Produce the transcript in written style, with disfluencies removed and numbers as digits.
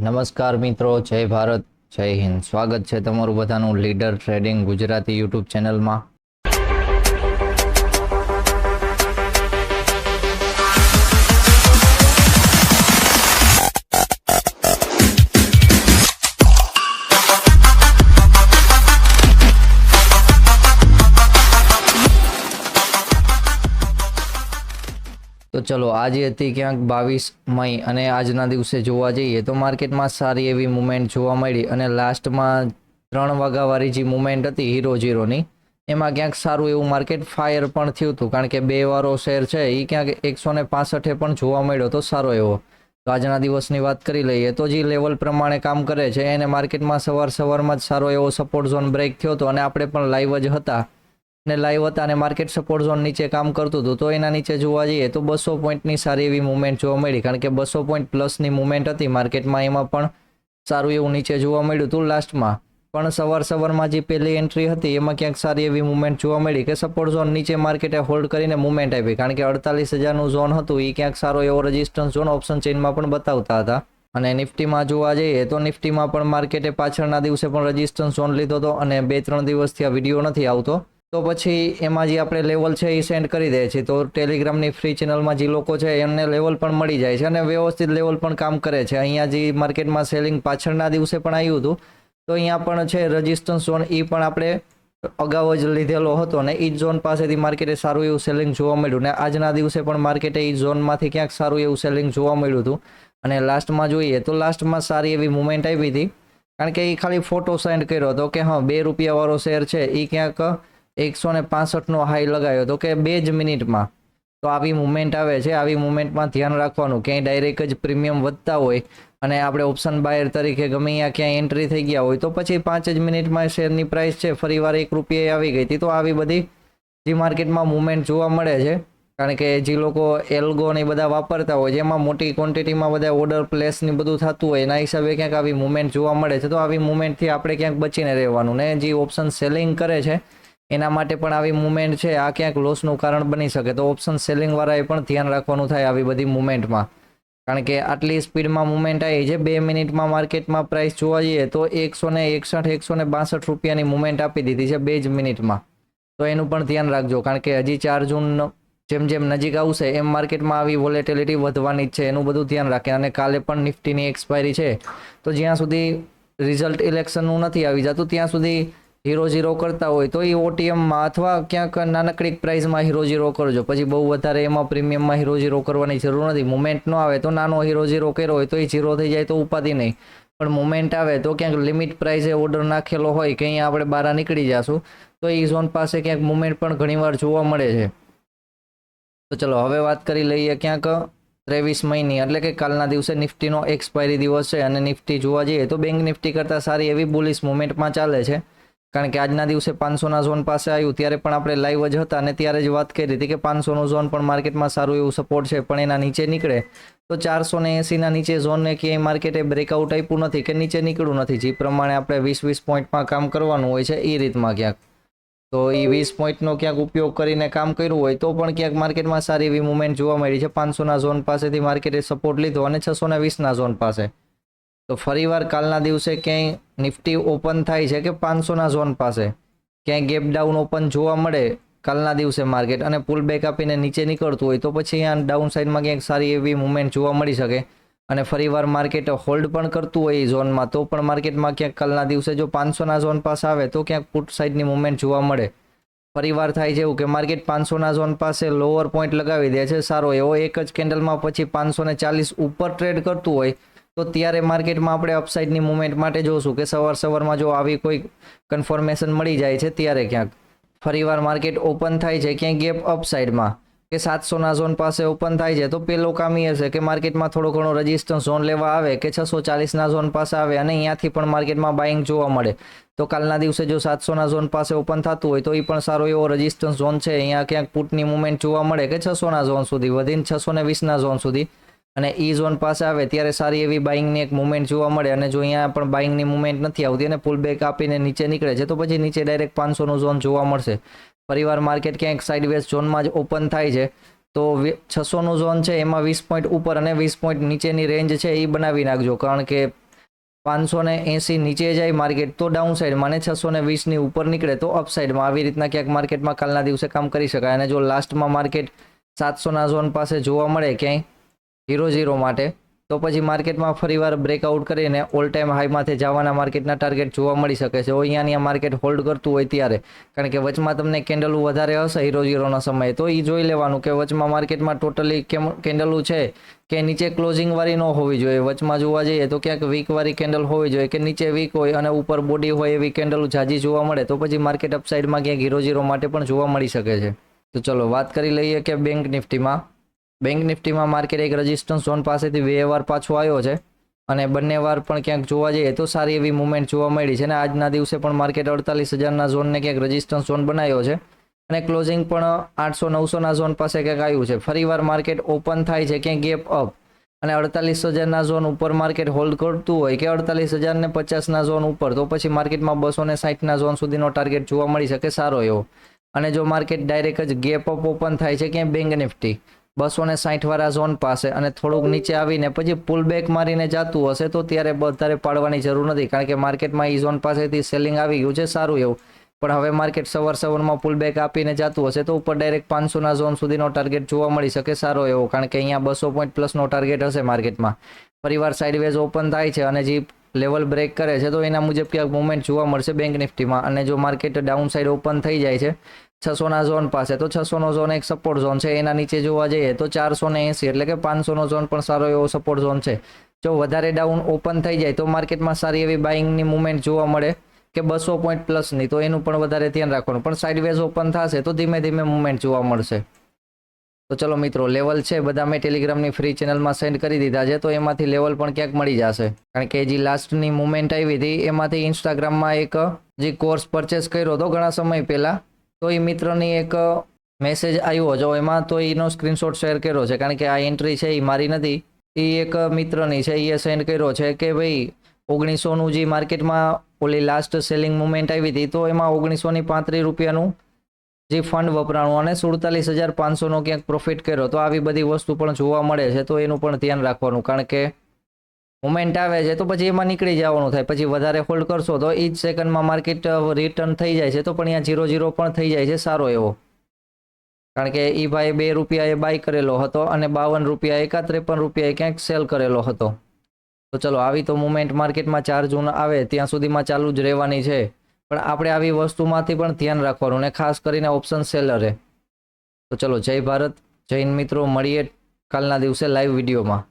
નમસ્કાર મિત્રો, જય ભારત, જય હિન્દ. સ્વાગત છે તમારું બધાનું લીડર ટ્રેડિંગ ગુજરાતી યુટ્યુબ ચેનલમાં. તો ચલો, આજે હતી ક્યાંક 22 મઈ અને આજના દિવસે જોવા જઈએ તો માર્કેટમાં સારી એવી મુવમેન્ટ જોવા મળી અને લાસ્ટમાં 3 વાગ્યાવાળી જે મુવમેન્ટ હતી હીરો જીરોની, એમાં ક્યાંક સારું એવું માર્કેટ ફાયર પણ થયું હતું, કારણ કે 2 વાળો શેર છે એ ક્યાંક 165 પણ જોવા મળ્યો તો સારો એવો. તો આજના દિવસની વાત કરી લઈએ તો જે લેવલ પ્રમાણે કામ કરે છે એને માર્કેટમાં સવારમાં જ સારો એવો સપોર્ટ ઝોન બ્રેક થયો હતો અને આપણે પણ લાઈવ જ હતા ને લાઈવ હતા અને માર્કેટ સપોર્ટ ઝોન નીચે કામ કરતું હતું. તો એના નીચે જોવા જઈએ તો 200 પોઈન્ટની સારી એવી મુવમેન્ટ જોવા મળી, કારણ કે 200 પોઈન્ટ પ્લસની મુવમેન્ટ હતી માર્કેટમાં. એમાં પણ સારું એવું નીચે જોવા મળ્યું હતું લાસ્ટમાં. પણ સવારમાં જે પહેલી એન્ટ્રી હતી એમાં ક્યાંક સારી એવી મુવમેન્ટ જોવા મળી કે સપોર્ટ ઝોન નીચે માર્કેટે હોલ્ડ કરીને મુવમેન્ટ આપી, કારણ કે 48,000નું ઝોન હતું એ ક્યાંક સારો એવો રેઝિસ્ટન્સ ઝોન ઓપ્શન ચેઇનમાં પણ બતાવતા હતા. અને નિફ્ટીમાં જોવા જઈએ તો નિફ્ટીમાં પણ માર્કેટે પાછળના દિવસે પણ રેઝિસ્ટન્સ ઝોન લીધો હતો અને 2-3 દિવસથી આ વિડીયો નથી આવતો. તો પછી એમાં જે આપણે લેવલ છે એ સેન્ડ કરી દે છે. તો ટેલિગ્રામની ફ્રી ચેનલમાં જે લોકો છે એમને લેવલ પણ મળી જાય છે અને વ્યવસ્થિત લેવલ પણ કામ કરે છે. અહીંયા જે માર્કેટમાં સેલિંગ પાછળના દિવસે પણ આવ્યું હતું તો અહીંયા પણ છે રેઝિસ્ટન્સ ઝોન, એ પણ આપણે અગાઉ જ લીધેલો હતો અને એ જ ઝોન પાસેથી માર્કેટે સારું એવું સેલિંગ જોવા મળ્યું ને આજના દિવસે પણ માર્કેટે એ ઝોનમાંથી ક્યાંક સારું એવું સેલિંગ જોવા મળ્યું હતું. અને લાસ્ટમાં જોઈએ તો લાસ્ટમાં સારી એવી મુવમેન્ટ આવી હતી, કારણ કે એ ખાલી ફોટો સેન્ડ કર્યો હતો કે હા 2 રૂપિયાવાળો શેર છે એ ક્યાંક 165નો હાઈ લગાવ્યો હતો કે 2 જ મિનિટમાં. તો આવી મુવમેન્ટ આવે છે, આવી મુવમેન્ટમાં ધ્યાન રાખવાનું. ક્યાંય ડાયરેક્ટ જ પ્રીમિયમ વધતા હોય અને આપણે ઓપ્શન બાયર તરીકે ગમે અહીંયા ક્યાંય એન્ટ્રી થઈ ગયા હોય તો પછી 5 જ મિનિટમાં શેરની પ્રાઇસ છે ફરીવાર 1 રૂપિયાએ આવી ગઈ હતી. તો આવી બધી જે માર્કેટમાં મુવમેન્ટ જોવા મળે છે, કારણ કે જે લોકો એલ્ગો ને બધા વાપરતા હોય જેમાં મોટી ક્વોન્ટિટીમાં બધા ઓર્ડર પ્લેસની બધું થતું હોય એના હિસાબે ક્યાંક આવી મુવમેન્ટ જોવા મળે છે. તો આવી મુવમેન્ટથી આપણે ક્યાંક બચીને રહેવાનું ને જે ઓપ્શન સેલિંગ કરે છે એના માટે પણ આવી મુવમેન્ટ છે આ ક્યાંક લોસનું કારણ બની શકે. તો ઓપ્શન સેલિંગવાળાએ પણ ધ્યાન રાખવાનું થાય આવી બધી મુવમેન્ટમાં, કારણ કે આટલી સ્પીડમાં મુવમેન્ટ આવી છે. 2 મિનિટમાં માર્કેટમાં પ્રાઇસ જોવા જઈએ તો 161-162 રૂપિયાની મુવમેન્ટ આપી દીધી છે 2 જ મિનિટમાં. તો એનું પણ ધ્યાન રાખજો, કારણ કે હજી 4 જૂન જેમ નજીક આવશે એમ માર્કેટમાં આવી વોલેટિલિટી વધવાની જ છે, એનું બધું ધ્યાન રાખે. અને કાલે પણ નિફ્ટીની એક્સપાયરી છે, તો જ્યાં સુધી રિઝલ્ટ ઇલેક્શનનું નથી આવી જતું ત્યાં સુધી હીરો ઝીરો કરતા હોય તો એ ઓટીએમમાં અથવા ક્યાંક નાનકડી પ્રાઇસમાં હીરો ઝીરો કરજો. પછી બહુ વધારે એમાં પ્રીમિયમમાં હીરો ઝીરો કરવાની જરૂર નથી. મુવમેન્ટ ન આવે તો નાનો હીરો ઝીરો કર્યો હોય તો એ ઝીરો થઈ જાય તો ઉપાધિ નહીં, પણ મુવમેન્ટ આવે તો ક્યાંક લિમિટ પ્રાઇસે ઓર્ડર નાખેલો હોય કે અહીંયા આપણે બહાર નીકળી જશું તો એ ઝોન પાસે ક્યાંક મુવમેન્ટ પણ ઘણીવાર જોવા મળે છે. તો ચલો હવે વાત કરી લઈએ ક્યાંક 23 મઈની, એટલે કે કાલના દિવસે નિફ્ટીનો એક્સપાયરી દિવસ છે અને નિફ્ટી જોવા જઈએ તો બેંક નિફ્ટી કરતાં સારી એવી બુલિશ મુવમેન્ટમાં ચાલે છે, કારણ કે આજના દિવસે 500ના ઝોન પાસે આવ્યું ત્યારે પણ આપણે લાઈવ જ હતા અને ત્યારે જ વાત કરી હતી કે 500નો ઝોન પણ માર્કેટમાં સારું એવું સપોર્ટ છે, પણ એના નીચે નીકળે તો 480ના નીચે ઝોનને ક્યાંય માર્કેટે બ્રેકઆઉટ આપ્યું નથી કે નીચે નીકળ્યું નથી. જે પ્રમાણે આપણે 20-20 પોઈન્ટમાં કામ કરવાનું હોય છે એ રીતમાં ક્યાંક તો એ 20 પોઈન્ટનો ક્યાંક ઉપયોગ કરીને કામ કર્યું હોય તો પણ ક્યાંક માર્કેટમાં સારી એવી મુવમેન્ટ જોવા મળી છે. 500ના ઝોન પાસેથી માર્કેટે સપોર્ટ લીધો અને 620ના ઝોન પાસે. તો ફરીવાર કાલના દિવસે ક્યાંય નિફ્ટી ઓપન થાય છે કે 500ના ઝોન પાસે ક્યાંય ગેપ ડાઉન ઓપન જોવા મળે કાલના દિવસે માર્કેટ અને પુલ બેક આપીને નીચે નીકળતું હોય તો પછી અહીંયા ડાઉન સાઇડમાં ક્યાંક સારી એવી મુવમેન્ટ જોવા મળી શકે અને ફરીવાર માર્કેટ હોલ્ડ પણ કરતું હોય એ ઝોનમાં તો પણ માર્કેટમાં ક્યાંક કાલના દિવસે જો 500ના ઝોન પાસે આવે તો ક્યાંક પુટ સાઇડની મુવમેન્ટ જોવા મળે. ફરીવાર થાય છે એવું કે માર્કેટ 500ના ઝોન પાસે લોઅર પોઈન્ટ લગાવી દે છે સારો એવો, એક જ કેન્ડલમાં પછી 540 ઉપર ટ્રેડ કરતું હોય તો ત્યારે માર્કેટમાં આપણે અપસાઇડની મુવમેન્ટ માટે જોશું કે સવારમાં જો આવી કોઈ કન્ફર્મેશન મળી જાય છે ત્યારે ક્યાંક ફરીવાર માર્કેટ ઓપન થાય છે ક્યાંક ગેપ અપસાઇડમાં કે 700ના ઝોન પાસે ઓપન થાય છે તો પેલો કામ એ હશે કે માર્કેટમાં થોડો ઘણો રેઝિસ્ટન્સ ઝોન લેવા આવે કે 640ના ઝોન પાસે આવે અને અહીંયાથી પણ માર્કેટમાં બાઇંગ જોવા મળે. તો કાલના દિવસે જો 700ના ઝોન પાસે ઓપન થતું હોય તો એ પણ સારો એવો રેઝિસ્ટન્સ ઝોન છે. અહીંયા ક્યાંક પુટની મુવમેન્ટ જોવા મળે કે 600ના ઝોન સુધી વધીને 620ના ઝોન સુધી, અને ઈ ઝોન પાસે આવે ત્યારે સારી એવી બાઇંગની એક મુવમેન્ટ જોવા મળે. અને જો અહીંયા પણ બાઇંગની મુવમેન્ટ નથી આવતી અને પુલ બેક આપીને નીચે નીકળે છે તો પછી નીચે ડાયરેક્ટ 500નું ઝોન જોવા મળશે. ફરીવાર માર્કેટ ક્યાંક સાઇડવેઝ ઝોનમાં જ ઓપન થાય છે તો 600નું ઝોન છે એમાં 20 પોઈન્ટ ઉપર અને 20 પોઈન્ટ નીચેની રેન્જ છે એ બનાવી નાખજો, કારણ કે 580 નીચે જાય માર્કેટ તો ડાઉન સાઈડમાં, અને 620ની ઉપર નીકળે તો અપ સાઈડમાં. આવી રીતના ક્યાંક માર્કેટમાં કાલના દિવસે કામ કરી શકાય. અને જો લાસ્ટમાં માર્કેટ 700ના ઝોન પાસે જોવા મળે ક્યાંય 0-0 માટે, તો પછી માર્કેટમાં ફરીવાર બ્રેકઆઉટ કરીને ઓલ ટાઈમ હાઈમાંથી જવાના માર્કેટના ટાર્ગેટ જોવા મળી શકે છે. અહીંયા માર્કેટ હોલ્ડ કરતું હોય ત્યારે, કારણ કે વચમાં તમને કેન્ડલો વધારે હશે 0-0ના સમયે, તો એ જોઈ લેવાનું કે વચમાં માર્કેટમાં ટોટલી કેન્ડલો છે કે નીચે ક્લોઝિંગ વાળી ન હોવી જોઈએ. વચમાં જોવા જઈએ તો ક્યાંક વીક વાળી કેન્ડલ હોવી જોઈએ, કે નીચે વીક હોય અને ઉપર બોડી હોય એવી કેન્ડલ જાજી જોવા મળે તો પછી માર્કેટ અપસાઇડમાં ક્યાંક 0-0 માટે પણ જોવા મળી શકે છે. તો ચલો વાત કરી લઈએ કે બેંક નિફ્ટીમાં માર્કેટ એક રેઝિસ્ટન્સ ઝોન પાસેથી 2 વાર પાછો આવ્યો છે, અને બંને વાર પણ ક્યાંક જોવા જઈએ તો સારી એવી મુવમેન્ટ જોવા મળી છે. અને આજના દિવસે પણ માર્કેટ 48,000ના ઝોનને ક્યાંક રેઝિસ્ટન્સ ઝોન બનાવ્યો છે, અને ક્લોઝિંગ પણ 800-900ના ઝોન પાસે ક્યાંક આવ્યું છે. ફરીવાર માર્કેટ ઓપન થાય છે ક્યાંક ગેપ અપ, અને 48,000ના ઝોન ઉપર માર્કેટ હોલ્ડ કરતું હોય કે 48,050ના ઝોન ઉપર, તો પછી માર્કેટમાં 260ના ઝોન સુધીનો ટાર્ગેટ જોવા મળી શકે સારો એવો. અને જો માર્કેટ ડાયરેક્ટ જ ગેપ અપ ઓપન થાય છે ક્યાંય બેંક નિફ્ટી 260 વાળા ઝોન પાસે અને થોડુંક નીચે આવીને પછી પુલ બેક મારીને જતું હશે, તો ત્યારે વધારે પાડવાની જરૂર નથી, કારણ કે માર્કેટમાં એ ઝોન પાસેથી સેલિંગ આવી ગયું છે સારું એવું. પણ હવે માર્કેટ સવારમાં પુલ બેક આપીને જતું હશે તો ઉપર ડાયરેક્ટ 500ના ઝોન સુધીનો ટાર્ગેટ જોવા મળી શકે સારો એવો, કારણ કે અહીંયા 200 પોઈન્ટ પ્લસનો ટાર્ગેટ હશે માર્કેટમાં. ફરીવાર સાઇડવેઝ ઓપન થાય છે અને જે લેવલ બ્રેક કરે છે તો એના મુજબ ક્યાંક મુવમેન્ટ જોવા મળશે બેંક નિફ્ટીમાં. અને જો માર્કેટ ડાઉન સાઇડ ઓપન થઈ જાય છે 600ના ઝોન પાસે, તો 600નો ઝોન એક સપોર્ટ ઝોન છે. એના નીચે જોવા જઈએ તો 480 એટલે કે 500નો ઝોન પણ સારો એવો સપોર્ટ ઝોન છે. જો વધારે ડાઉન ઓપન થઈ જાય તો માર્કેટમાં સારી એવી બાઇંગની મુવમેન્ટ જોવા મળે કે 200 પોઈન્ટ પ્લસની, તો એનું પણ વધારે ધ્યાન રાખવાનું. પણ સાઇડવેઝ ઓપન થશે તો ધીમે ધીમે મુવમેન્ટ જોવા મળશે. તો ચલો મિત્રો, લેવલ છે બધા મેં ટેલિગ્રામની ફ્રી ચેનલમાં સેન્ડ કરી દીધા છે, તો એમાંથી લેવલ પણ ક્યાંક મળી જશે. કારણ કે જે લાસ્ટની મુવમેન્ટ આવી હતી એમાંથી ઇન્સ્ટાગ્રામમાં એક જે કોર્સ પરચેસ કર્યો હતો ઘણા સમય પહેલાં, તો એ મિત્રની એક મેસેજ આવ્યો છે એમાં, તો એનો સ્ક્રીનશોટ શેર કર્યો છે. કારણ કે આ એન્ટ્રી છે એ મારી નથી, એ એક મિત્રની છે, એ સેન્ડ કર્યો છે કે ભાઈ 1900નું જે માર્કેટમાં ઓલી લાસ્ટ સેલિંગ મુવમેન્ટ આવી હતી તો એમાં 1935 રૂપિયાનું જે ફંડ વપરાણું અને 47,500નો ક્યાંક પ્રોફિટ કર્યો. તો આવી બધી વસ્તુ પણ જોવા મળે છે, તો એનું પણ ધ્યાન રાખવાનું. કારણ કે મુવમેન્ટ આવે છે તો પછી એમાં નીકળી જવાનું થાય, પછી વધારે હોલ્ડ કરશો તો એ જ સેકન્ડમાં માર્કેટ રિટર્ન થઈ જાય છે, તો પણ અહીંયા 0-0 પણ થઈ જાય છે સારો એવો. કારણ કે એ ભાઈ 2 રૂપિયાએ બાય કરેલો હતો અને 52 રૂપિયાએ કે 53 રૂપિયાએ ક્યાંક સેલ કરેલો હતો. તો ચલો, આવી તો મુવમેન્ટ માર્કેટમાં 4 જૂન આવે ત્યાં સુધીમાં ચાલુ જ રહેવાની છે, પણ આપણે આવી વસ્તુમાંથી પણ ધ્યાન રાખવાનું, ને ખાસ કરીને ઓપ્શન સેલરે. તો ચલો, જય ભારત, જય હિન્દ મિત્રો, મળીએ કાલના દિવસે લાઈવ વિડીયોમાં.